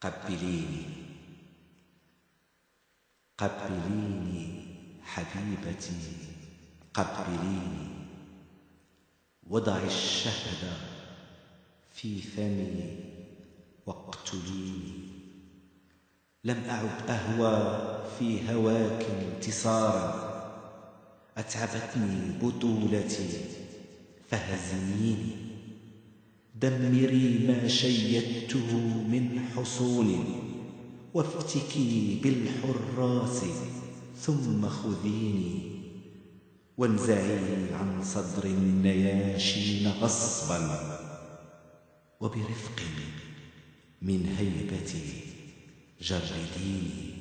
قبليني قبليني حبيبتي، قبليني، وضعي الشهد في فمي واقتليني. لم أعد أهوى في هواك انتصارا، أتعبتني بطولتي فهزميني. دمري ما شيدته من حصون، وافتكي بالحراس ثم خذيني. وانزعي عن صدر النياشين غصبا، وبرفق من هيبتي جرديني.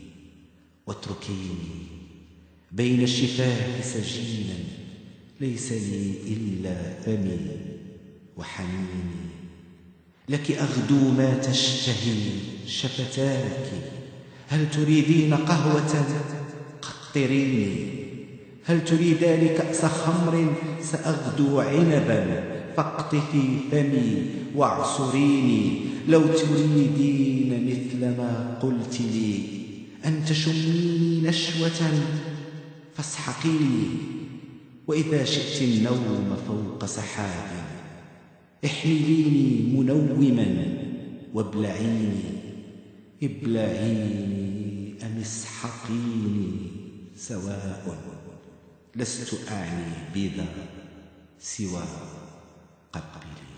واتركيني بين الشفاه سجينا، ليس لي إلا فمي وحنيني. لك أغدو ما تشتهي شفتاك، هل تريدين قهوة؟ قطريني. هل تريدان كأس خمر؟ سأغدو عنبا، فاقطفي فمي واعصريني. لو تريدين مثل ما قلت لي أن تشميني نشوة فاسحقيني. وإذا شئت النوم فوق سحاب، احمليني منوما وابلعيني. ابلعيني أم اسحقيني سواء، لست أعني بذا سوى قبلي.